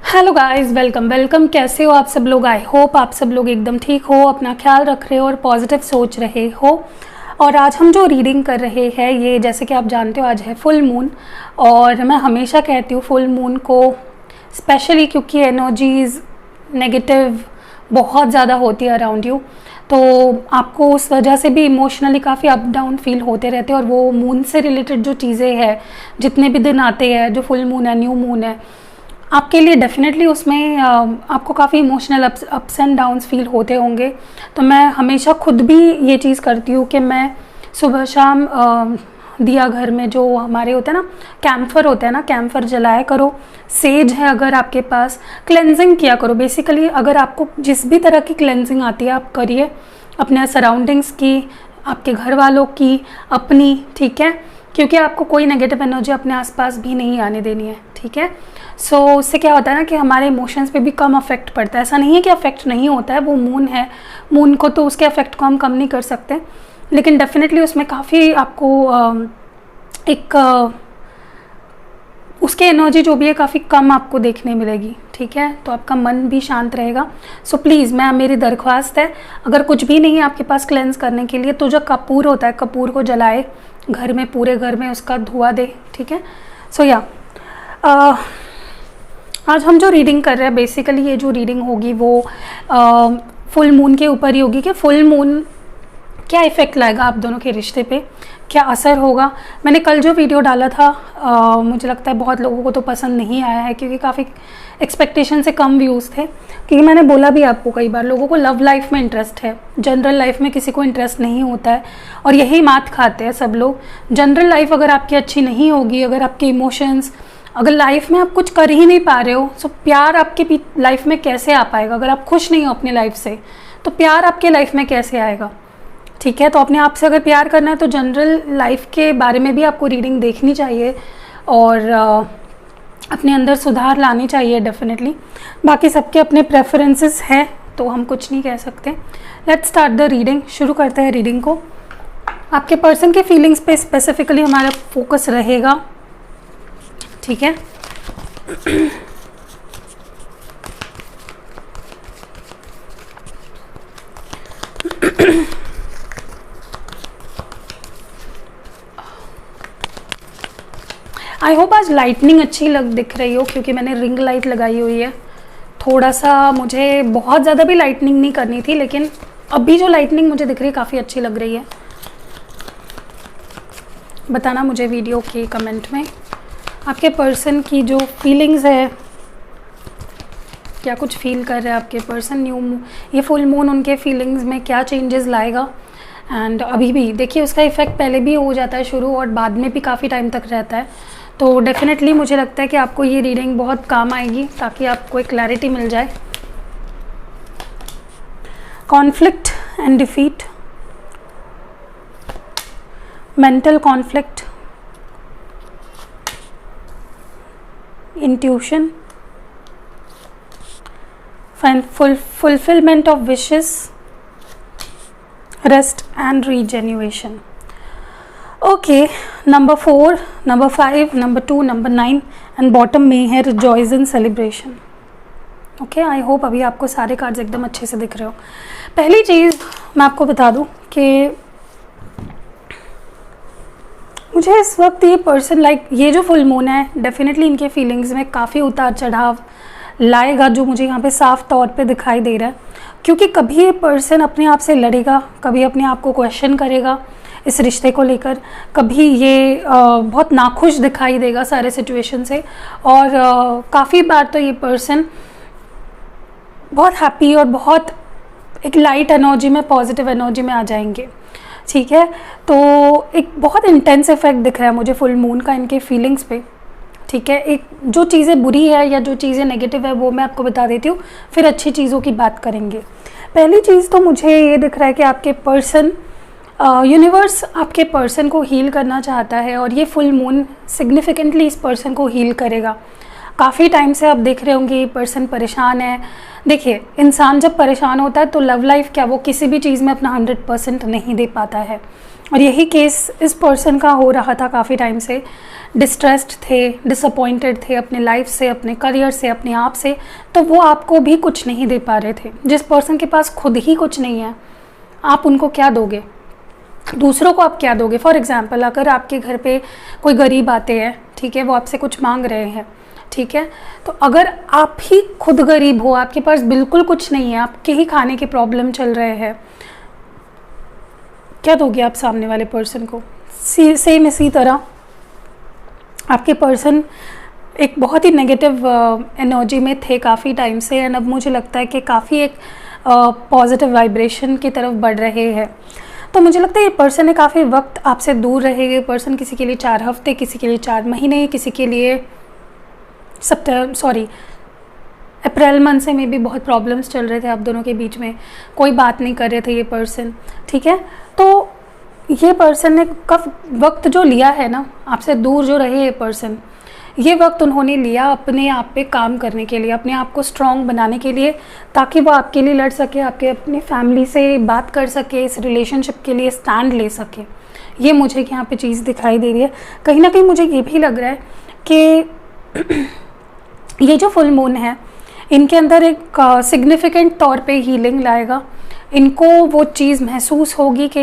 Hello guys, welcome. कैसे हो आप सब लोग? आई होप आप सब लोग एकदम ठीक हो, अपना ख्याल रख रहे हो और पॉजिटिव सोच रहे हो। और आज हम जो रीडिंग कर रहे हैं, ये जैसे कि आप जानते हो आज है फुल मून। और मैं हमेशा कहती हूँ फुल मून को स्पेशली, क्योंकि एनर्जीज़ नेगेटिव बहुत ज़्यादा होती है अराउंड यू, तो आपको उस वजह से भी इमोशनली काफ़ी अप डाउन फील होते रहते हैं। और वो मून से रिलेटेड जो चीज़ें हैं, जितने भी दिन आते हैं, जो फुल मून है, न्यू मून है, आपके लिए डेफिनेटली उसमें आपको काफ़ी emotional ups and downs feel होते होंगे। तो मैं हमेशा खुद भी ये चीज़ करती हूँ कि मैं सुबह शाम दिया घर में जो हमारे होते हैं ना, कैम्फर होता है ना, कैम्फर जलाया करो। सेज है अगर आपके पास, क्लेंजिंग किया करो। बेसिकली अगर आपको जिस भी तरह की क्लेंजिंग आती है आप करिए, अपने सराउंडिंग्स की, आपके घर वालों की, अपनी, ठीक है, क्योंकि आपको कोई नेगेटिव एनर्जी अपने आसपास भी नहीं आने देनी है, ठीक है। सो उससे क्या होता है ना कि हमारे इमोशंस पे भी कम अफेक्ट पड़ता है। ऐसा नहीं है कि अफेक्ट नहीं होता है, वो मून है, मून को तो उसके अफेक्ट को हम कम नहीं कर सकते, लेकिन डेफिनेटली उसमें काफ़ी आपको उसके एनर्जी जो भी है काफ़ी कम आपको देखने मिलेगी, ठीक है। तो आपका मन भी शांत रहेगा। सो प्लीज़, मेरी दरख्वास्त है, अगर कुछ भी नहीं है आपके पास क्लेंस करने के लिए, तो जो कपूर होता है, कपूर को जलाए घर में, पूरे घर में उसका धुआं दे, ठीक है। सो या आज हम जो रीडिंग कर रहे हैं, बेसिकली ये जो रीडिंग होगी वो फुल मून के ऊपर ही होगी कि फुल मून क्या इफ़ेक्ट लाएगा आप दोनों के रिश्ते पे, क्या असर होगा। मैंने कल जो वीडियो डाला था मुझे लगता है बहुत लोगों को तो पसंद नहीं आया है, क्योंकि काफ़ी एक्सपेक्टेशन से कम व्यूज़ थे। क्योंकि मैंने बोला भी आपको कई बार, लोगों को लव लाइफ में इंटरेस्ट है, जनरल लाइफ में किसी को इंटरेस्ट नहीं होता है, और यही मात खाते हैं सब लोग। जनरल लाइफ अगर आपकी अच्छी नहीं होगी, अगर आपके इमोशंस, अगर लाइफ में आप कुछ कर ही नहीं पा रहे हो, तो प्यार आपके लाइफ में कैसे आ पाएगा? अगर आप खुश नहीं हो अपनी लाइफ से, तो प्यार आपके लाइफ में कैसे आएगा, ठीक है। तो अपने आप से अगर प्यार करना है तो जनरल लाइफ के बारे में भी आपको रीडिंग देखनी चाहिए और अपने अंदर सुधार लानी चाहिए डेफिनेटली। बाकी सबके अपने प्रेफरेंसेस हैं, तो हम कुछ नहीं कह सकते। Let's start the reading. शुरू करते हैं रीडिंग को। आपके पर्सन के फीलिंग्स पे स्पेसिफिकली हमारा फोकस रहेगा, ठीक है। आई होप आज लाइटनिंग अच्छी दिख रही हो, क्योंकि मैंने रिंग लाइट लगाई हुई है। थोड़ा सा मुझे बहुत ज़्यादा भी लाइटनिंग नहीं करनी थी, लेकिन अभी जो लाइटनिंग मुझे दिख रही है काफ़ी अच्छी लग रही है। बताना मुझे वीडियो के कमेंट में आपके पर्सन की जो फीलिंग्स है, क्या कुछ फील कर रहे हैं आपके पर्सन। ये फुल मून उनके फीलिंग्स में क्या चेंजेस लाएगा। एंड अभी भी देखिए, उसका इफ़ेक्ट पहले भी हो जाता है शुरू, और बाद में भी काफ़ी टाइम तक रहता है। तो डेफिनेटली मुझे लगता है कि आपको ये रीडिंग बहुत काम आएगी, ताकि आपको एक क्लैरिटी मिल जाए। Conflict and defeat, mental conflict, intuition, fulfillment of wishes, rest and regeneration. Okay, number 4, number 5, number 2, number 9 and bottom में है rejoice and celebration. Okay, I hope अभी आपको सारे कार्ड्स एकदम अच्छे से दिख रहे हो। पहली चीज़ मैं आपको बता दूं कि मुझे इस वक्त ये पर्सन ये जो फुल मून है, डेफिनेटली इनके फीलिंग्स में काफ़ी उतार चढ़ाव लाएगा, जो मुझे यहाँ पे साफ तौर पे दिखाई दे रहा है। क्योंकि कभी ये पर्सन अपने आप से लड़ेगा, कभी अपने आप को क्वेश्चन करेगा इस रिश्ते को लेकर, कभी ये बहुत नाखुश दिखाई देगा सारे सिचुएशन से, और काफ़ी बार तो ये पर्सन बहुत हैप्पी और बहुत एक लाइट एनर्जी में, पॉजिटिव एनर्जी में आ जाएंगे, ठीक है। तो एक बहुत इंटेंस इफेक्ट दिख रहा है मुझे फुल मून का इनके फीलिंग्स पे, ठीक है। एक जो चीज़ें बुरी है या जो चीज़ें नेगेटिव है वो मैं आपको बता देती हूँ, फिर अच्छी चीज़ों की बात करेंगे। पहली चीज़ तो मुझे ये दिख रहा है कि आपके पर्सन, यूनिवर्स आपके पर्सन को हील करना चाहता है, और ये फुल मून सिग्निफिकेंटली इस पर्सन को हील करेगा। काफ़ी टाइम से आप देख रहे होंगे ये पर्सन परेशान है। देखिए, इंसान जब परेशान होता है तो लव लाइफ क्या, वो किसी भी चीज़ में अपना 100% नहीं दे पाता है, और यही केस इस पर्सन का हो रहा था काफ़ी टाइम से। डिस्ट्रेस्ड थे, डिसअपॉइंटेड थे अपने लाइफ से, अपने करियर से, अपने आप से, तो वो आपको भी कुछ नहीं दे पा रहे थे। जिस पर्सन के पास खुद ही कुछ नहीं है, आप उनको क्या दोगे, दूसरों को आप क्या दोगे। फॉर एग्जाम्पल, अगर आपके घर पे कोई गरीब आते हैं, ठीक है, वो आपसे कुछ मांग रहे हैं, ठीक है, तो अगर आप ही खुद गरीब हो, आपके पास बिल्कुल कुछ नहीं है, आपके ही खाने के प्रॉब्लम चल रहे हैं, क्या दोगे आप सामने वाले पर्सन को। सेम इसी तरह आपके पर्सन एक बहुत ही नेगेटिव एनर्जी में थे काफ़ी टाइम से, एंड अब मुझे लगता है कि काफ़ी एक पॉजिटिव वाइब्रेशन की तरफ बढ़ रहे हैं। तो मुझे लगता है ये पर्सन है काफ़ी वक्त आपसे दूर रहेगा। पर्सन किसी के लिए 4 हफ्ते, किसी के लिए 4 महीने, किसी के लिए अप्रैल मंथ से में भी बहुत प्रॉब्लम्स चल रहे थे आप दोनों के बीच में, कोई बात नहीं कर रहे थे ये पर्सन, ठीक है। तो ये पर्सन ने कब वक्त जो लिया है ना, आपसे दूर जो रहे ये पर्सन, ये वक्त उन्होंने लिया अपने आप पे काम करने के लिए, अपने आप को स्ट्रॉन्ग बनाने के लिए, ताकि वो आपके लिए लड़ सके, आपके अपनी फैमिली से बात कर सके, इस रिलेशनशिप के लिए स्टैंड ले सके। ये मुझे यहाँ पे चीज़ दिखाई दे रही है। कहीं ना कहीं मुझे ये भी लग रहा है कि ये जो फुल मून है, इनके अंदर एक सिग्निफिकेंट तौर पे हीलिंग लाएगा। इनको वो चीज़ महसूस होगी कि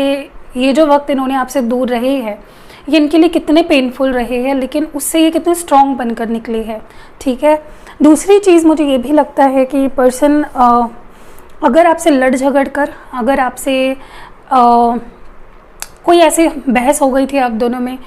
ये जो वक्त इन्होंने आपसे दूर रहे हैं, ये इनके लिए कितने पेनफुल रहे हैं, लेकिन उससे ये कितने स्ट्रॉन्ग बनकर निकले हैं, ठीक है। दूसरी चीज़ मुझे ये भी लगता है कि पर्सन अगर आपसे लड़ झगड़ कर, अगर आपसे कोई ऐसी बहस हो गई थी आप दोनों में,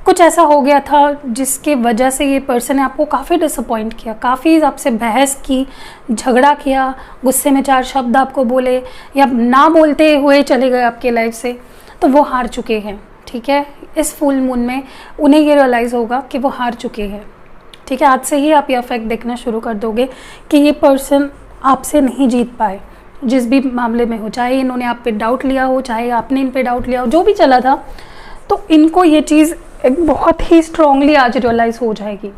कुछ ऐसा हो गया था जिसके वजह से ये पर्सन ने आपको काफ़ी डिसअपॉइंट किया, काफ़ी आपसे बहस की, झगड़ा किया, गुस्से में 4 शब्द आपको बोले, या ना बोलते हुए चले गए आपके लाइफ से, तो वो हार चुके हैं, ठीक है। इस फुल मून में उन्हें ये रियलाइज़ होगा कि वो हार चुके हैं, ठीक है। आज से ही आप ये इफेक्ट देखना शुरू कर दोगे कि ये पर्सन आपसे नहीं जीत पाए, जिस भी मामले में हो, चाहे इन्होंने आप पे डाउट लिया हो, चाहे आपने इन पे डाउट लिया हो, जो भी चला था, तो इनको ये चीज़ एक बहुत ही स्ट्रांगली आज रियलाइज़ हो जाएगी,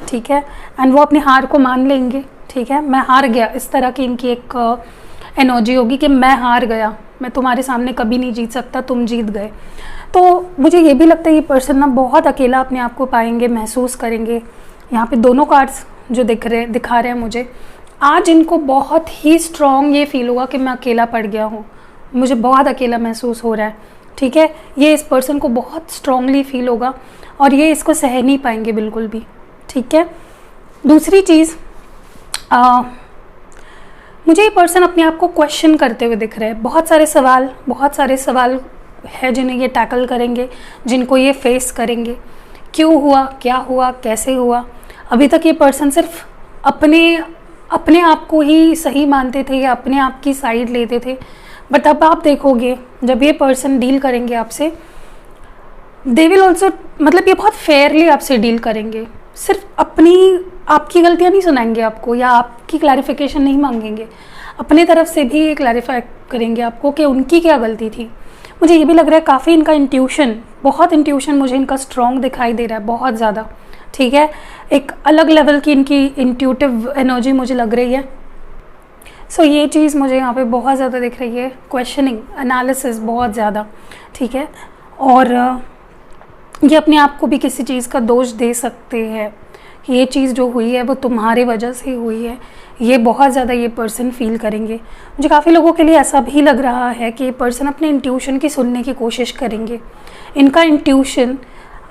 ठीक है। एंड वो अपनी हार को मान लेंगे, ठीक है। मैं हार गया, इस तरह की इनकी एक एनर्जी होगी कि मैं हार गया, मैं तुम्हारे सामने कभी नहीं जीत सकता, तुम जीत गए। तो मुझे ये भी लगता है ये पर्सन ना बहुत अकेला अपने आप को पाएंगे, महसूस करेंगे। यहाँ पे दोनों कार्ड्स जो दिखा रहे हैं मुझे, आज इनको बहुत ही स्ट्रॉन्ग ये फील होगा कि मैं अकेला पड़ गया हूँ, मुझे बहुत अकेला महसूस हो रहा है, ठीक है। ये इस पर्सन को बहुत स्ट्रांगली फील होगा और ये इसको सह नहीं पाएंगे बिल्कुल भी, ठीक है। दूसरी चीज़, मुझे ये पर्सन अपने आप को क्वेश्चन करते हुए दिख रहे हैं। बहुत सारे सवाल है जिन्हें ये टैकल करेंगे, जिनको ये फेस करेंगे। क्यों हुआ, क्या हुआ, कैसे हुआ। अभी तक ये पर्सन सिर्फ अपने आप को ही सही मानते थे या अपने आप की साइड लेते थे, बट अब आप देखोगे जब ये पर्सन डील करेंगे आपसे, दे विल ऑल्सो, मतलब ये बहुत फेयरली आपसे डील करेंगे। सिर्फ आपकी गलतियां नहीं सुनाएंगे आपको या आपकी क्लैरिफिकेशन नहीं मांगेंगे, अपने तरफ से भी क्लैरिफाई करेंगे आपको कि उनकी क्या गलती थी। मुझे ये भी लग रहा है काफ़ी इनका इंट्यूशन मुझे इनका स्ट्रॉन्ग दिखाई दे रहा है, बहुत ज़्यादा, ठीक है। एक अलग लेवल की इनकी इंट्यूटिव एनर्जी मुझे लग रही है। सो ये चीज़ मुझे यहाँ पे बहुत ज़्यादा दिख रही है, क्वेश्चनिंग, एनालिसिस बहुत ज़्यादा, ठीक है। और ये अपने आप को भी किसी चीज़ का दोष दे सकते हैं कि ये चीज़ जो हुई है वो तुम्हारे वजह से हुई है, ये बहुत ज़्यादा ये पर्सन फील करेंगे। मुझे काफ़ी लोगों के लिए ऐसा भी लग रहा है कि ये पर्सन अपने इंट्यूशन की सुनने की कोशिश करेंगे। इनका इंट्यूशन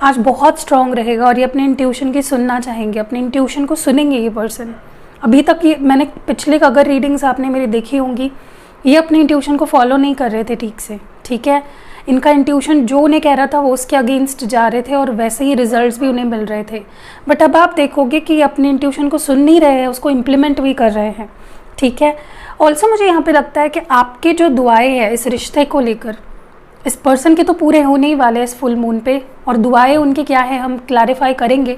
आज बहुत स्ट्रॉन्ग रहेगा और ये अपने इंट्यूशन की सुनना चाहेंगे, अपने इंट्यूशन को सुनेंगे ये पर्सन। अभी तक ये मैंने पिछले अगर रीडिंग्स आपने मेरी देखी होंगी, ये अपने इंट्यूशन को फॉलो नहीं कर रहे थे ठीक से, ठीक है। इनका इंट्यूशन जो उन्हें कह रहा था वो उसके अगेंस्ट जा रहे थे और वैसे ही रिजल्ट्स भी उन्हें मिल रहे थे। बट अब आप देखोगे कि अपने इंट्यूशन को सुन नहीं रहे हैं, उसको इम्प्लीमेंट भी कर रहे हैं, ठीक है। ऑल्सो मुझे यहाँ पे लगता है कि आपके जो दुआएं हैं इस रिश्ते को लेकर, इस पर्सन के तो पूरे होने ही वाले हैं इस फुल मून पे, और दुआएं उनकी क्या है हम क्लैरिफाई करेंगे,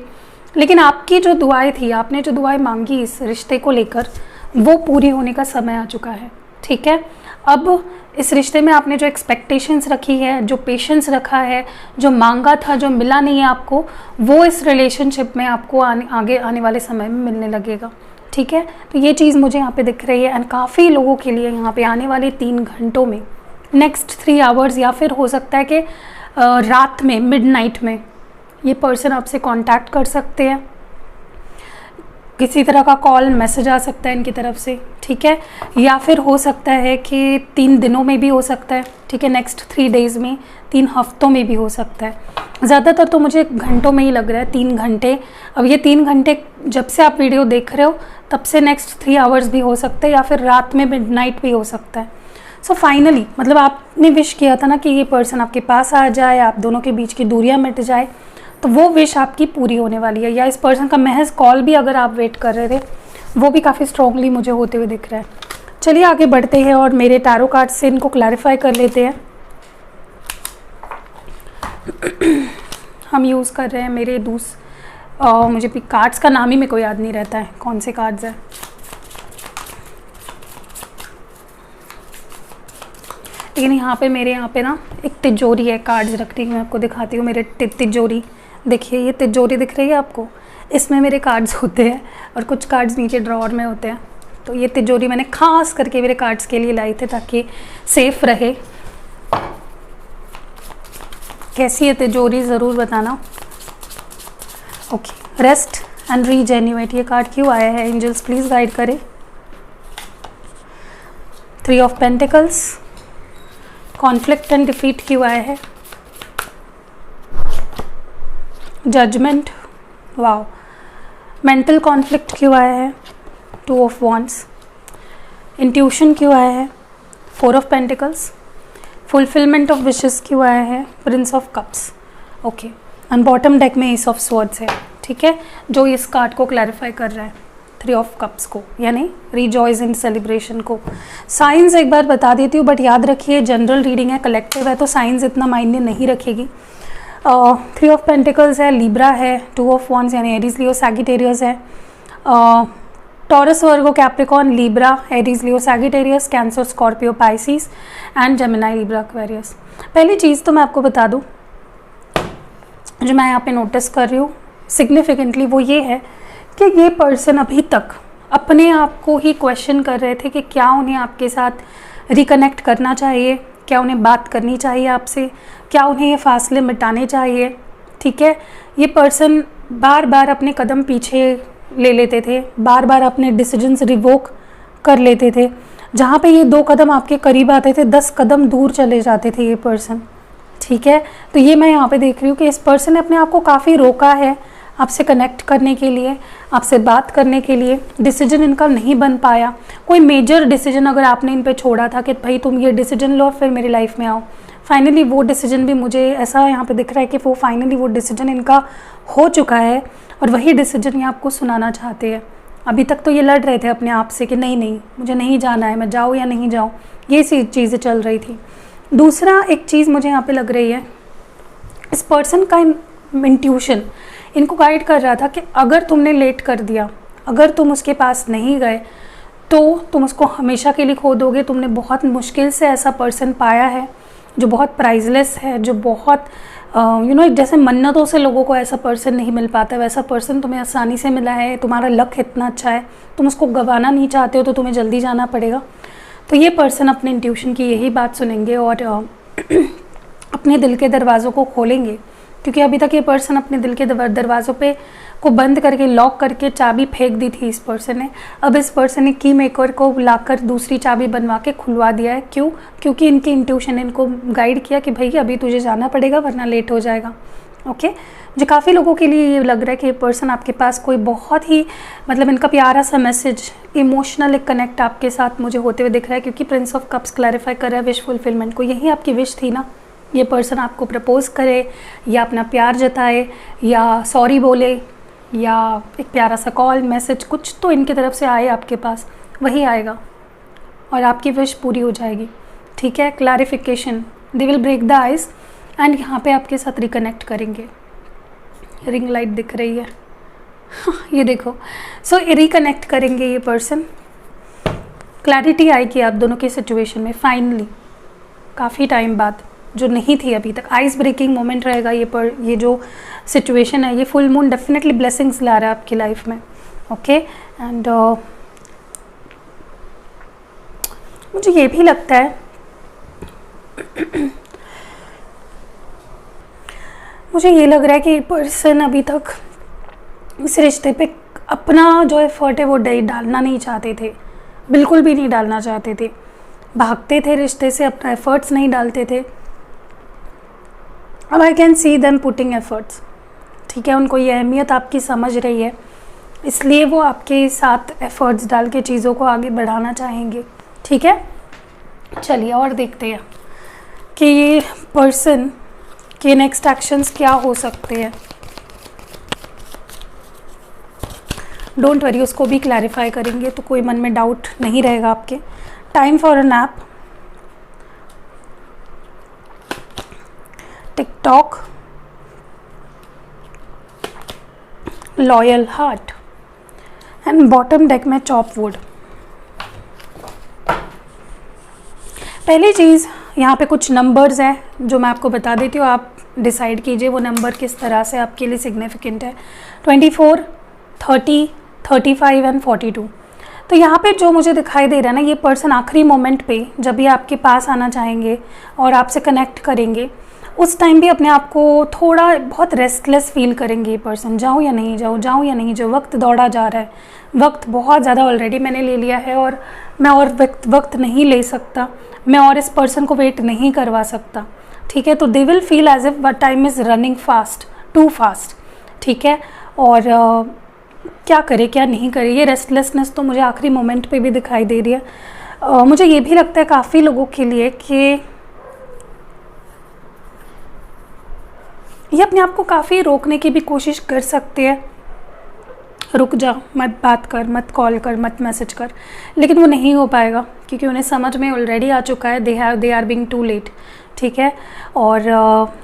लेकिन आपकी जो दुआएं थी, आपने जो दुआएं मांगी इस रिश्ते को लेकर, वो पूरी होने का समय आ चुका है, ठीक है। अब इस रिश्ते में आपने जो एक्सपेक्टेशंस रखी है, जो पेशेंस रखा है, जो मांगा था, जो मिला नहीं है आपको, वो इस रिलेशनशिप में आपको आगे आने वाले समय में मिलने लगेगा। ठीक है, तो ये चीज़ मुझे यहाँ पे दिख रही है। एंड काफ़ी लोगों के लिए यहाँ पे आने वाले 3 घंटों में, नेक्स्ट 3 आवर्स, या फिर हो सकता है कि रात में, मिडनाइट में ये पर्सन आपसे कांटेक्ट कर सकते हैं। किसी तरह का कॉल, मैसेज आ सकता है इनकी तरफ से। ठीक है, या फिर हो सकता है कि 3 दिनों में भी हो सकता है। ठीक है, नेक्स्ट 3 डेज़ में, 3 हफ्तों में भी हो सकता है। ज़्यादातर तो मुझे घंटों में ही लग रहा है, 3 घंटे। अब ये 3 घंटे जब से आप वीडियो देख रहे हो तब से नेक्स्ट 3 आवर्स भी हो सकता है, या फिर रात में मिडनाइट भी हो सकता है। सो फाइनली मतलब आपने विश किया था ना कि ये पर्सन आपके पास आ जाए, आप दोनों के बीच की दूरियां मिट जाए, तो वो विश आपकी पूरी होने वाली है। या इस पर्सन का महज कॉल भी अगर आप वेट कर रहे थे, वो भी काफ़ी स्ट्रांगली मुझे होते हुए दिख रहा है। चलिए आगे बढ़ते हैं और मेरे टैरो कार्ड से इनको क्लैरिफाई कर लेते हैं। हम यूज़ कर रहे हैं मेरे मुझे भी कार्ड्स का नाम ही मेरे को याद नहीं रहता है कौन से कार्ड्स हैं। लेकिन मेरे यहाँ पे ना एक तिजोरी है कार्ड्स रखने की, मैं आपको दिखाती हूँ। मेरे तिजोरी देखिए, ये तिजोरी दिख रही है आपको, इसमें मेरे कार्ड्स होते हैं और कुछ कार्ड्स नीचे ड्रॉअर में होते हैं। तो ये तिजोरी मैंने खास करके मेरे कार्ड्स के लिए लाई थे ताकि सेफ रहे। कैसी है तिजोरी ज़रूर बताना। ओके, रेस्ट एंड रीजेन्युएट, ये कार्ड क्यों आया है? एंजल्स प्लीज़ गाइड करें। 3 of pentacles, conflict and defeat क्यों आया है? Judgement, wow. मेंटल कॉन्फ्लिक्ट क्यों आया है? 2 ऑफ वॉन्ड्स। इंट्यूशन क्यों आया है? 4 of pentacles. Fulfilment of wishes क्यों आया है? Prince of cups. Okay, and bottom deck में एस ऑफ स्वॉर्ड्स है। ठीक है, जो इस कार्ड को क्लैरिफाई कर रहा है 3 ऑफ कप्स को, यानी रिजॉयस इन सेलिब्रेशन को। साइंस एक बार बता देती हूँ, बट याद रखिए जनरल रीडिंग है, कलेक्टिव है, तो साइंस इतना मायने नहीं रखेगी। 3 ऑफ पेंटिकल्स है, लिब्रा है, 2 ऑफ वॉन्ड्स यानी एरीज, लियो, सैगिटेरियस है, taurus, Virgo, Capricorn, Libra, Aries, Leo, Sagittarius, cancer, Scorpio, Pisces and Gemini, Libra, Aquarius. पहली चीज़ तो मैं आपको बता दूँ जो मैं यहाँ पे नोटिस कर रही हूँ सिग्निफिकेंटली, वो ये है कि ये पर्सन अभी तक अपने आप को ही क्वेश्चन कर रहे थे कि क्या उन्हें आपके साथ रिकनेक्ट करना चाहिए, क्या उन्हें बात करनी चाहिए आपसे, क्या उन्हें ये फासले मिटाने चाहिए। ठीक है, ये पर्सन बार बार अपने कदम पीछे ले लेते थे, बार बार अपने डिसीजंस रिवोक कर लेते थे। जहाँ पे ये 2 कदम आपके करीब आते थे, 10 कदम दूर चले जाते थे ये पर्सन। ठीक है, तो ये मैं यहाँ पे देख रही हूँ कि इस पर्सन ने अपने आप को काफ़ी रोका है आपसे कनेक्ट करने के लिए, आपसे बात करने के लिए। डिसीजन इनका नहीं बन पाया। कोई मेजर डिसीजन अगर आपने इन पे छोड़ा था कि भाई तुम ये डिसीजन लो और फिर मेरी लाइफ में आओ, फाइनली वो डिसीजन भी मुझे ऐसा यहाँ पे दिख रहा है कि वो फाइनली वो डिसीजन इनका हो चुका है और वही डिसीजन ये आपको सुनाना चाहते हैं। अभी तक तो ये लड़ रहे थे अपने आप से कि नहीं नहीं मुझे नहीं जाना है, मैं जाऊँ या नहीं जाऊँ, ये सी चीज़ें चल रही थी। दूसरा एक चीज़ मुझे यहाँ पे लग रही है, इस पर्सन का इंट्यूशन इनको गाइड कर रहा था कि अगर तुमने लेट कर दिया, अगर तुम उसके पास नहीं गए तो तुम उसको हमेशा के लिए खो दोगे। तुमने बहुत मुश्किल से ऐसा पर्सन पाया है जो बहुत प्राइजलेस है, जो बहुत जैसे मन्नतों से लोगों को ऐसा पर्सन नहीं मिल पाता, वैसा पर्सन तुम्हें आसानी से मिला है। तुम्हारा लक इतना अच्छा है, तुम उसको गंवाना नहीं चाहते हो, तो तुम्हें जल्दी जाना पड़ेगा। तो ये पर्सन अपने इंट्यूशन की यही बात सुनेंगे और अपने दिल के दरवाज़ों को खोलेंगे, क्योंकि अभी तक ये पर्सन अपने दिल के दरवाज़ों पे को बंद करके, लॉक करके चाबी फेंक दी थी इस पर्सन ने। अब इस पर्सन ने की मेकर को लाकर दूसरी चाबी बनवा के खुलवा दिया है। क्यों? क्योंकि इनके इंट्यूशन इनको गाइड किया कि भाई अभी तुझे जाना पड़ेगा वरना लेट हो जाएगा। ओके, जो काफ़ी लोगों के लिए ये लग रहा है कि ये पर्सन आपके पास कोई बहुत ही इनका प्यारा सा मैसेज, इमोशनल एक कनेक्ट आपके साथ मुझे होते हुए दिख रहा है, क्योंकि प्रिंस ऑफ कप्स क्लैरिफाई कर रहा है विश फुलफिलमेंट को। यही आपकी विश थी ना, ये पर्सन आपको प्रपोज करे या अपना प्यार जताए या सॉरी बोले या एक प्यारा सा कॉल, मैसेज, कुछ तो इनकी तरफ से आए आपके पास, वही आएगा और आपकी विश पूरी हो जाएगी। ठीक है, clarification, they will break the eyes and यहाँ पे आपके साथ रिकनेक्ट करेंगे। रिंग लाइट दिख रही है ये देखो। सो रिकनेक्ट करेंगे ये पर्सन, क्लैरिटी आएगी आप दोनों की सिचुएशन में फाइनली, काफ़ी टाइम बाद, जो नहीं थी अभी तक। आइस ब्रेकिंग मोमेंट रहेगा ये जो सिचुएशन है, ये फुल मून डेफिनेटली ब्लेसिंग्स ला रहा है आपकी लाइफ में। ओके एंड मुझे ये भी लगता है मुझे ये लग रहा है कि ये पर्सन अभी तक इस रिश्ते पे अपना जो एफर्ट है वो डालना नहीं चाहते थे, बिल्कुल भी नहीं डालना चाहते थे, भागते थे रिश्ते से, अपना एफर्ट्स नहीं डालते थे। अब I can see them putting efforts, ठीक है, उनको ये अहमियत आपकी समझ रही है, इसलिए वो आपके साथ एफर्ट्स डाल के चीज़ों को आगे बढ़ाना चाहेंगे, ठीक है। चलिए और देखते हैं कि ये पर्सन के नेक्स्ट एक्शंस क्या हो सकते हैं। डोंट वरी, उसको भी क्लैरिफाई करेंगे तो कोई मन में डाउट नहीं रहेगा आपके। Time for a nap, TikTok, loyal heart and bottom deck में चॉप वुड। पहली चीज़ यहाँ पे कुछ नंबर्स हैं जो मैं आपको बता देती हूँ, आप डिसाइड कीजिए वो नंबर किस तरह से आपके लिए सिग्निफिकेंट है। 24, 30, 35 एंड 42। तो यहाँ पे जो मुझे दिखाई दे रहा है ना, ये पर्सन आखिरी मोमेंट पे जब ये आपके पास आना चाहेंगे और आपसे कनेक्ट करेंगे, उस टाइम भी अपने आप को थोड़ा बहुत रेस्टलेस फील करेंगे ये पर्सन। जाऊँ या नहीं जाऊँ, जाऊँ या नहीं जाऊँ, वक्त दौड़ा जा रहा है, वक्त बहुत ज़्यादा ऑलरेडी मैंने ले लिया है और मैं और वक्त नहीं ले सकता, मैं और इस पर्सन को वेट नहीं करवा सकता, ठीक है। तो they will feel as if time is running fast, too fast, ठीक है। और क्या करे क्या नहीं करे, ये रेस्टलेसनेस तो मुझे आखिरी मोमेंट पे भी दिखाई दे रही है। मुझे ये भी लगता है काफ़ी लोगों के लिए कि ये अपने आप को काफ़ी रोकने की भी कोशिश कर सकते हैं, रुक जा, मत बात कर, मत कॉल कर, मत मैसेज कर, लेकिन वो नहीं हो पाएगा क्योंकि उन्हें समझ में ऑलरेडी आ चुका है, they are being too late, ठीक है। और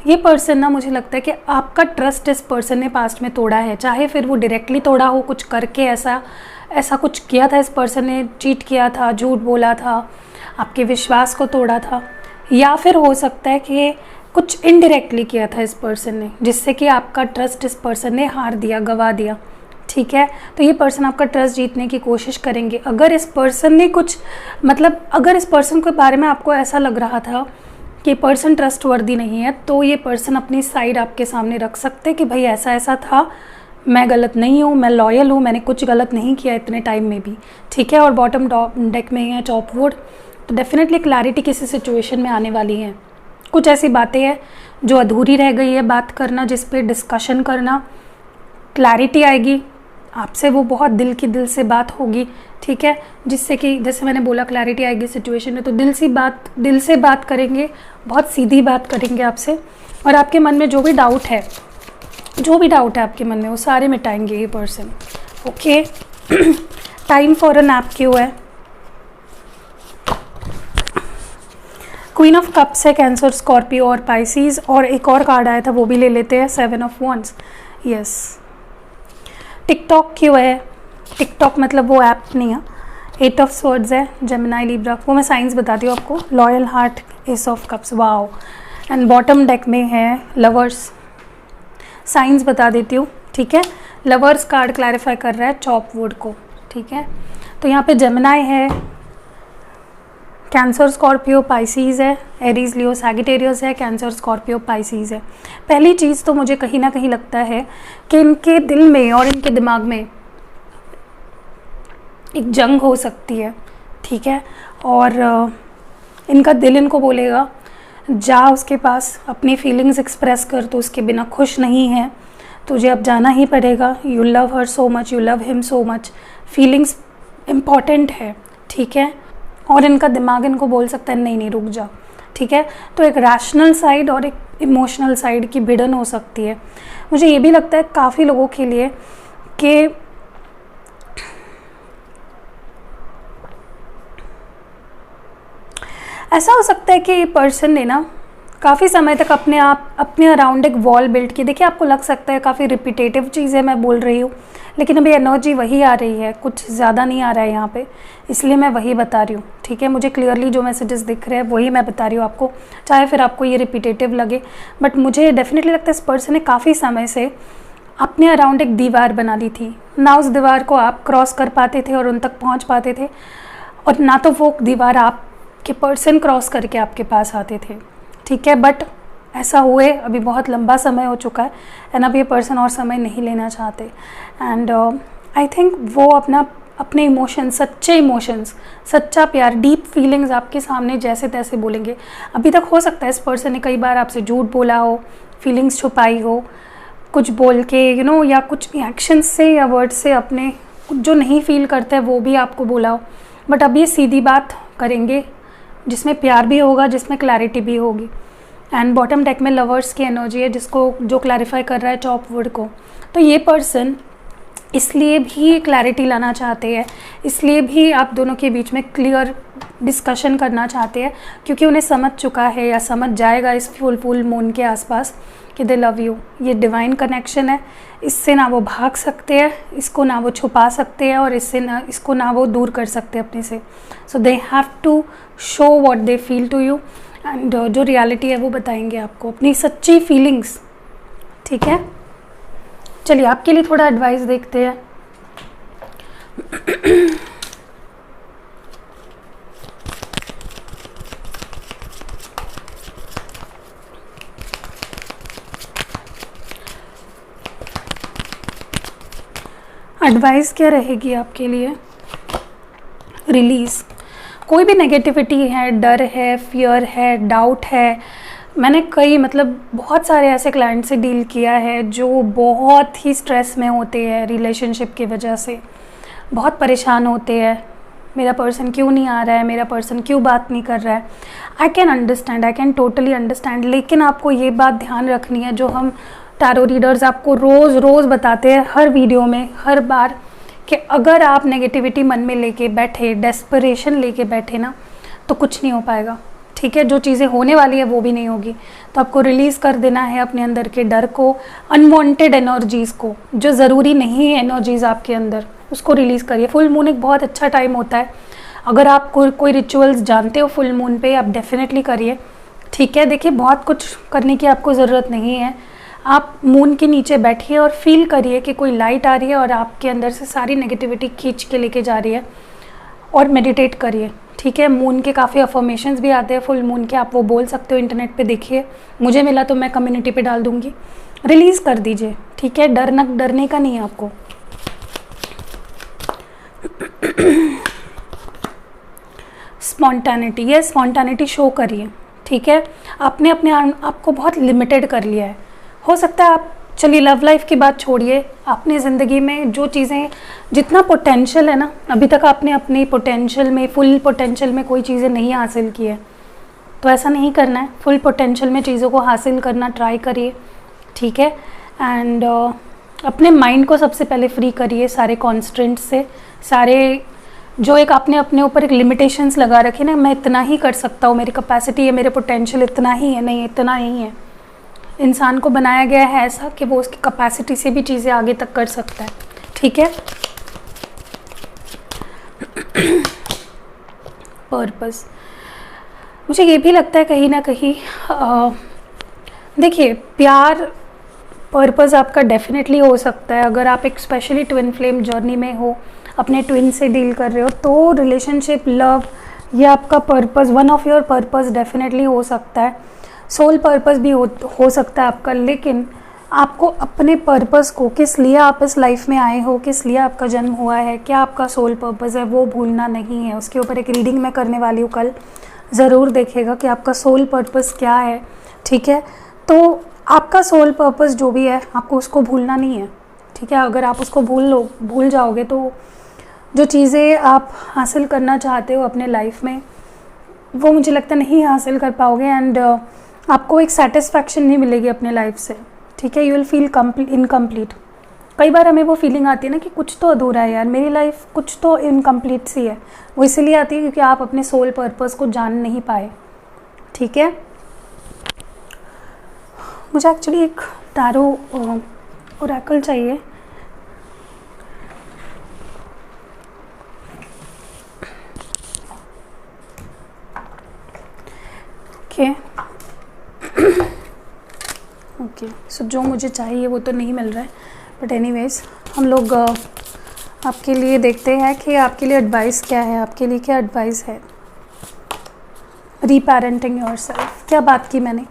ये पर्सन ना, मुझे लगता है कि आपका ट्रस्ट इस पर्सन ने पास्ट में तोड़ा है, चाहे फिर वो डायरेक्टली तोड़ा हो, कुछ करके ऐसा कुछ किया था इस पर्सन ने, चीट किया था, झूठ बोला था, आपके विश्वास को तोड़ा था, या फिर हो सकता है कि कुछ इनडायरेक्टली किया था इस पर्सन ने, जिससे कि आपका ट्रस्ट इस पर्सन ने हार दिया, गवा दिया, ठीक है। तो ये पर्सन आपका ट्रस्ट जीतने की कोशिश करेंगे। अगर इस पर्सन ने कुछ अगर इस पर्सन के बारे में आपको ऐसा लग रहा था कि पर्सन ट्रस्ट वर्दी नहीं है, तो ये पर्सन अपनी साइड आपके सामने रख सकते हैं कि भाई ऐसा ऐसा था, मैं गलत नहीं हूँ, मैं लॉयल हूँ, मैंने कुछ गलत नहीं किया इतने टाइम में भी, ठीक है। और बॉटम डेक में है चॉप वुड, तो डेफिनेटली क्लैरिटी किसी सिचुएशन में आने वाली है। कुछ ऐसी बातें हैं जो अधूरी रह गई है बात करना, जिस पे डिस्कशन करना, क्लैरिटी आएगी आपसे, वो बहुत दिल से बात होगी, ठीक है, जिससे कि जैसे मैंने बोला क्लैरिटी आएगी सिचुएशन में, तो दिल से बात करेंगे, बहुत सीधी बात करेंगे आपसे, और आपके मन में जो भी डाउट है आपके मन में, वो सारे मिटाएंगे ये person, okay. Time for a nap क्यों है? क्वीन ऑफ कप्स है, कैंसर, स्कॉर्पियो और पाइसीज, और एक और कार्ड आया था वो भी ले लेते हैं, 7 ऑफ वंड्स, यस। टिकटॉक क्यों है? टिकटॉक मतलब वो ऐप नहीं है। 8 ऑफ स्वर्ड्स है, जेमिनी, लिब्रा, वो मैं साइंस बताती हूँ आपको, loyal heart, S of cups, wow. And bottom deck में है लवर्स, साइंस बता देती हूँ, ठीक है। लवर्स कार्ड क्लैरिफाई कर रहा है चॉप वुड को, ठीक है। तो यहाँ पे जेमिनी है, कैंसर, स्कॉर्पियो, पाइसीज है, एरीज, लियो, सैजिटेरियस है, कैंसर, स्कॉर्पियो, पाइसीज है। पहली चीज़ तो मुझे कहीं ना कहीं लगता है कि इनके दिल में और इनके दिमाग में एक जंग हो सकती है, ठीक है। और इनका दिल इनको बोलेगा जा उसके पास, अपनी फीलिंग्स एक्सप्रेस कर, तो उसके बिना खुश नहीं है, तुझे अब जाना ही पड़ेगा, you love her so much, you love him so much, feelings important है, ठीक है। और इनका दिमाग इनको बोल सकता है नहीं रुक जा, ठीक है। तो एक रैशनल साइड और एक इमोशनल साइड की भिड़न हो सकती है। मुझे ये भी लगता है काफ़ी लोगों के लिए कि ऐसा हो सकता है कि पर्सन ने ना काफ़ी समय तक अपने अराउंड एक वॉल बिल्ड की। देखिए आपको लग सकता है काफ़ी रिपीटेटिव चीज़ें मैं बोल रही हूँ, लेकिन अभी एनर्जी वही आ रही है, कुछ ज़्यादा नहीं आ रहा है यहाँ पे, इसलिए मैं वही बता रही हूँ। ठीक है, मुझे क्लियरली जो मैसेजेस दिख रहे हैं वही मैं बता रही हूँ आपको, चाहे फिर आपको ये रिपीटेटिव लगे। बट मुझे डेफिनेटली लगता है इस पर्सन ने काफ़ी समय से अपने अराउंड एक दीवार बना ली थी ना, उस दीवार को आप क्रॉस कर पाते थे और उन तक पहुँच पाते थे, और ना तो वो दीवार आपके पर्सन क्रॉस करके आपके पास आते थे। ठीक है, बट ऐसा हुए अभी बहुत लंबा समय हो चुका है एंड अब ये पर्सन और समय नहीं लेना चाहते। एंड आई थिंक वो अपने इमोशंस, सच्चे इमोशंस, सच्चा प्यार, डीप फीलिंग्स आपके सामने जैसे तैसे बोलेंगे। अभी तक हो सकता है इस पर्सन ने कई बार आपसे झूठ बोला हो, फीलिंग्स छुपाई हो, कुछ बोल के या कुछ एक्शन से या वर्ड से अपने जो नहीं फील करते हैं वो भी आपको बोला हो। बट अब ये सीधी बात करेंगे जिसमें प्यार भी होगा, जिसमें क्लैरिटी भी होगी। एंड बॉटम डेक में लवर्स की एनर्जी है, जो क्लैरिफाई कर रहा है टॉप वर्ड को। तो ये पर्सन इसलिए भी क्लैरिटी लाना चाहते हैं, इसलिए भी आप दोनों के बीच में क्लियर डिस्कशन करना चाहते हैं, क्योंकि उन्हें समझ चुका है या समझ जाएगा इस फुल मून के आसपास कि दे लव यू। ये डिवाइन कनेक्शन है, इससे ना वो भाग सकते हैं, इसको ना वो छुपा सकते हैं, और इसको ना वो दूर कर सकते हैं अपने से। So they have to show what they feel to you, and जो रियलिटी है वो बताएंगे आपको, अपनी सच्ची फीलिंग्स। ठीक है, चलिए आपके लिए थोड़ा एडवाइस देखते हैं। एडवाइस क्या रहेगी आपके लिए? रिलीज़। कोई भी नेगेटिविटी है, डर है, फियर है, डाउट है, मैंने बहुत सारे ऐसे क्लाइंट से डील किया है जो बहुत ही स्ट्रेस में होते हैं रिलेशनशिप की वजह से, बहुत परेशान होते हैं, मेरा पर्सन क्यों नहीं आ रहा है, मेरा पर्सन क्यों बात नहीं कर रहा है। I can understand, I can totally understand, लेकिन आपको ये बात ध्यान रखनी है, जो हम टैरो रीडर्स आपको रोज़ बताते हैं हर वीडियो में, हर बार, कि अगर आप नेगेटिविटी मन में लेके बैठे, डेस्परेशन लेके बैठे ना, तो कुछ नहीं हो पाएगा। ठीक है, जो चीज़ें होने वाली है वो भी नहीं होगी। तो आपको रिलीज़ कर देना है अपने अंदर के डर को, अनवांटेड एनर्जीज़ को, जो ज़रूरी नहीं है एनर्जीज़ आपके अंदर, उसको रिलीज़ करिए। फुल मून एक बहुत अच्छा टाइम होता है, अगर आप कोई रिचुअल्स जानते हो फुल मून पे, आप डेफिनेटली करिए। ठीक है, देखिए बहुत कुछ करने की आपको ज़रूरत नहीं है, आप मून के नीचे बैठिए और फील करिए कि कोई लाइट आ रही है और आपके अंदर से सारी नेगेटिविटी खींच के लेके जा रही है, और मेडिटेट करिए। ठीक है, मून के काफ़ी अफर्मेशंस भी आते हैं फुल मून के, आप वो बोल सकते हो, इंटरनेट पे देखिए, मुझे मिला तो मैं कम्युनिटी पे डाल दूँगी। रिलीज़ कर दीजिए। ठीक है, डरने का नहीं है आपको। स्पॉन्टानिटी, ये स्पॉन्टानिटी शो करिए। ठीक है, आपने अपने आप को बहुत लिमिटेड कर लिया है। हो सकता है आप, चलिए लव लाइफ की बात छोड़िए, अपनी ज़िंदगी में जो चीज़ें, जितना पोटेंशियल है ना, अभी तक आपने अपने पोटेंशियल में, फुल पोटेंशियल में कोई चीज़ें नहीं हासिल की है, तो ऐसा नहीं करना है। फुल पोटेंशियल में चीज़ों को हासिल करना ट्राई करिए। ठीक है, एंड अपने माइंड को सबसे पहले फ्री करिए सारे कॉन्स्ट्रेंट्स से, सारे जो एक आपने अपने ऊपर एक लिमिटेशंस लगा रखे ना, मैं इतना ही कर सकता हूँ, मेरी कैपेसिटी है, मेरे पोटेंशियल इतना ही है, नहीं इतना नहीं है। इंसान को बनाया गया है ऐसा कि वो उसकी कैपेसिटी से भी चीज़ें आगे तक कर सकता है। ठीक है, पर्पस, मुझे ये भी लगता है कहीं ना कहीं, देखिए प्यार पर्पस आपका डेफिनेटली हो सकता है, अगर आप एक स्पेशली ट्विन फ्लेम जर्नी में हो, अपने ट्विन से डील कर रहे हो, तो रिलेशनशिप, लव, ये आपका purpose, one of your purpose definitely हो सकता है। सोल पर्पस भी हो सकता है आपका, लेकिन आपको अपने पर्पस को, किस लिए आप इस लाइफ में आए हो, किस लिए आपका जन्म हुआ है, क्या आपका सोल पर्पस है, वो भूलना नहीं है। उसके ऊपर एक रीडिंग मैं करने वाली हूँ कल, ज़रूर देखिएगा कि आपका सोल पर्पस क्या है। ठीक है, तो आपका सोल पर्पस जो भी है, आपको उसको भूलना नहीं है। ठीक है, अगर आप उसको भूल जाओगे तो जो चीज़ें आप हासिल करना चाहते हो अपने लाइफ में, वो मुझे लगता नहीं हासिल कर पाओगे, एंड आपको एक सेटिस्फैक्शन नहीं मिलेगी अपने लाइफ से। ठीक है, यू विल फील इनकम्प्लीट। कई बार हमें वो फीलिंग आती है ना कि कुछ तो अधूरा है यार, मेरी लाइफ कुछ तो इनकम्प्लीट सी है। वो इसलिए आती है क्योंकि आप अपने सोल पर्पस को जान नहीं पाए। ठीक है, मुझे एक्चुअली एक टैरो ओरेकल चाहिए। ओके ओके, सो जो मुझे चाहिए वो तो नहीं मिल रहा है, बट एनीवेज हम लोग आपके लिए देखते हैं कि आपके लिए एडवाइस क्या है, आपके लिए क्या एडवाइस है। रीपेरेंटिंग योरसेल्फ, क्या बात की मैंने।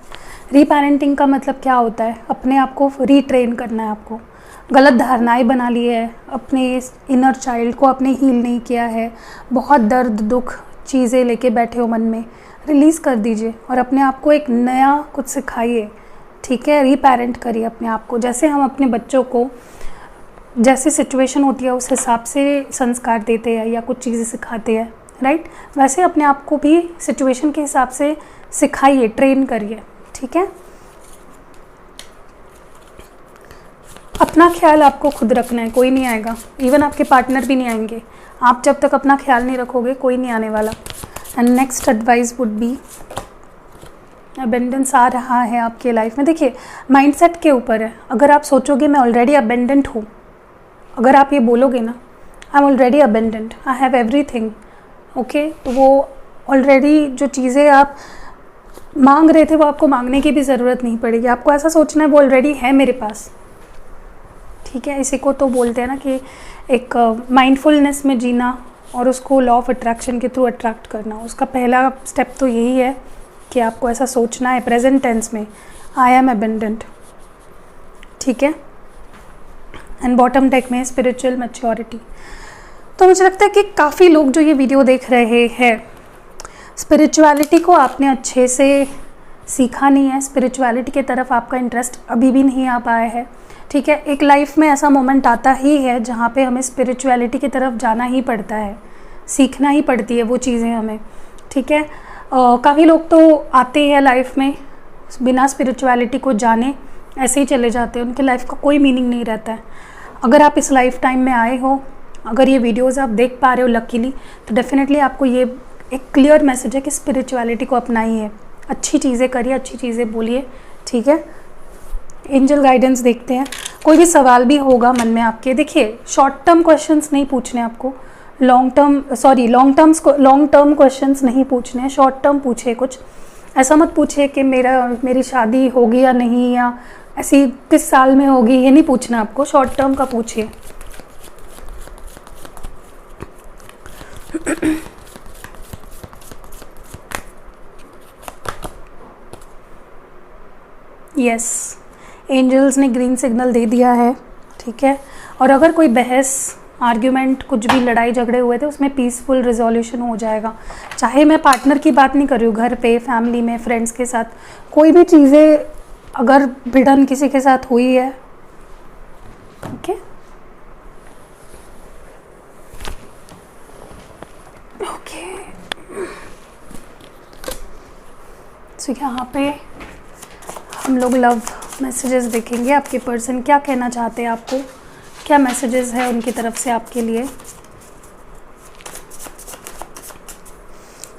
रीपेरेंटिंग का मतलब क्या होता है? अपने आप को रीट्रेन करना है। आपको गलत धारणाएं बना ली है, अपने इनर चाइल्ड को आपने हील नहीं किया है, बहुत दर्द दुख चीज़ें लेके बैठे हो मन में, रिलीज़ कर दीजिए और अपने आप को एक नया कुछ सिखाइए। ठीक है, रीपेरेंट करिए अपने आप को। जैसे हम अपने बच्चों को जैसे सिचुएशन होती है उस हिसाब से संस्कार देते हैं या कुछ चीज़ें सिखाते हैं, राइट, वैसे अपने आप को भी सिचुएशन के हिसाब से सिखाइए, ट्रेन करिए। ठीक है, अपना ख्याल आपको खुद रखना है, कोई नहीं आएगा, इवन आपके पार्टनर भी नहीं आएंगे। आप जब तक अपना ख्याल नहीं रखोगे कोई नहीं आने वाला। And next advice would be, abundance आ रहा है आपके लाइफ में। देखिए, माइंडसेट के ऊपर है। अगर आप सोचोगे मैं ऑलरेडी अबेंडेंट हूँ, अगर आप ये बोलोगे ना I am already abundant, I have everything, okay, तो वो ऑलरेडी जो चीज़ें आप मांग रहे थे वो आपको मांगने की भी ज़रूरत नहीं पड़ेगी। आपको ऐसा सोचना है वो ऑलरेडी है मेरे पास। ठीक है, इसी को तो बोलते हैं ना कि एक माइंडफुलनेस में जीना और उसको लॉ ऑफ अट्रैक्शन के थ्रू अट्रैक्ट करना। उसका पहला स्टेप तो यही है कि आपको ऐसा सोचना है प्रेजेंट टेंस में, आई एम अबेंडेंट। ठीक है, एंड बॉटम टेक में स्पिरिचुअल मैच्योरिटी। तो मुझे लगता है कि काफ़ी लोग जो ये वीडियो देख रहे हैं, स्पिरिचुअलिटी को आपने अच्छे से सीखा नहीं है, स्पिरिचुअलिटी की तरफ आपका इंटरेस्ट अभी भी नहीं आ पाया है। ठीक है, एक लाइफ में ऐसा मोमेंट आता ही है जहाँ पे हमें स्पिरिचुअलिटी की तरफ जाना ही पड़ता है, सीखना ही पड़ती है वो चीज़ें हमें। ठीक है, काफ़ी लोग तो आते हैं लाइफ में बिना स्पिरिचुअलिटी को जाने ऐसे ही चले जाते हैं, उनकी लाइफ का कोई मीनिंग नहीं रहता है। अगर आप इस लाइफ टाइम में आए हो, अगर ये वीडियोस आप देख पा रहे हो लकीली, तो डेफिनेटली आपको ये एक क्लियर मैसेज है कि स्पिरिचुअलिटी को अपनाइए, अच्छी चीज़ें करिए, अच्छी चीज़ें बोलिए। ठीक है, एंजल गाइडेंस देखते हैं। कोई भी सवाल भी होगा मन में आपके, देखिए शॉर्ट टर्म क्वेश्चंस नहीं पूछने आपको, लॉन्ग टर्म क्वेश्चंस नहीं पूछने, शॉर्ट टर्म पूछिए। कुछ ऐसा मत पूछिए कि मेरी शादी होगी या नहीं, या ऐसी किस साल में होगी, ये नहीं पूछना आपको, शॉर्ट टर्म का पूछिए। यस, एंजल्स ने ग्रीन सिग्नल दे दिया है। ठीक है, और अगर कोई बहस आर्ग्यूमेंट कुछ भी लड़ाई झगड़े हुए थे उसमें पीसफुल रिजोल्यूशन हो जाएगा। चाहे मैं पार्टनर की बात नहीं कर रही हूँ, घर पे, फैमिली में, फ्रेंड्स के साथ, कोई भी चीज़ें अगर भिड़न किसी के साथ हुई है, ओके, ओके, तो यहाँ पे हम लोग लव मैसेजेस देखेंगे। आपके पर्सन क्या कहना चाहते हैं आपको, क्या मैसेजेस है उनकी तरफ से आपके लिए।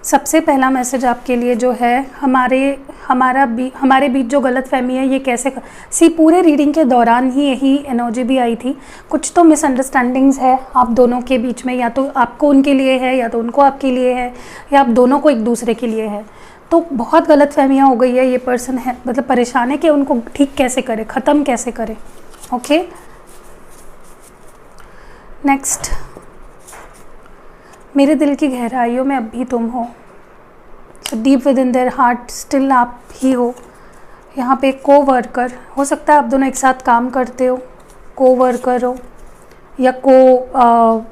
सबसे पहला मैसेज आपके लिए जो है, हमारे बीच जो गलतफहमी है ये कैसे पूरे रीडिंग के दौरान ही यही एनर्जी भी आई थी। कुछ तो मिसअंडरस्टैंडिंग्स है आप दोनों के बीच में, या तो आपको उनके लिए है या तो उनको आपके लिए है, या आप दोनों को एक दूसरे के लिए है। तो बहुत गलतफहमियाँ हो गई है, ये पर्सन है मतलब परेशान है कि उनको ठीक कैसे करे, ख़त्म कैसे करे। ओके, नेक्स्ट, मेरे दिल की गहराइयों में अब भी तुम हो, so deep with in their heart still आप ही हो। यहाँ पे को वर्कर हो सकता है, आप दोनों एक साथ काम करते हो, को वर्कर हो, या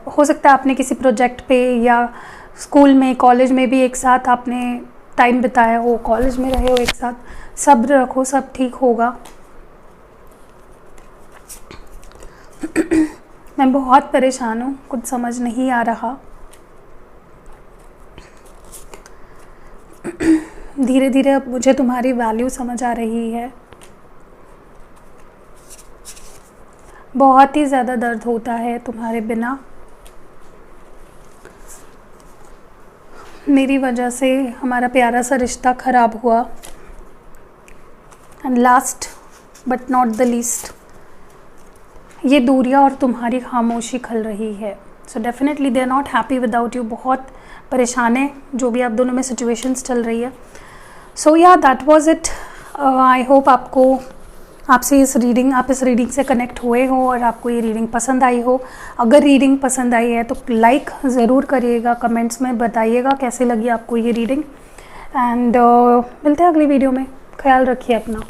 हो सकता है आपने किसी प्रोजेक्ट पे या स्कूल में, कॉलेज में भी एक साथ आपने टाइम बिताया हो, कॉलेज में रहे हो एक साथ। सब्र रखो, सब ठीक होगा। मैं बहुत परेशान हूँ, कुछ समझ नहीं आ रहा। धीरे धीरे अब मुझे तुम्हारी वैल्यू समझ आ रही है। बहुत ही ज़्यादा दर्द होता है तुम्हारे बिना, मेरी वजह से हमारा प्यारा सा रिश्ता ख़राब हुआ। And last but not the least ये दूरियां और तुम्हारी खामोशी खल रही है। So definitely they are not happy without you, बहुत परेशान है जो भी आप दोनों में सिचुएशंस चल रही है। सो या that was it. I hope आपको आप इस रीडिंग से कनेक्ट हुए हो और आपको ये रीडिंग पसंद आई हो। अगर रीडिंग पसंद आई है तो लाइक ज़रूर करिएगा, कमेंट्स में बताइएगा कैसे लगी आपको ये रीडिंग। एंड मिलते हैं अगली वीडियो में। ख्याल रखिए अपना।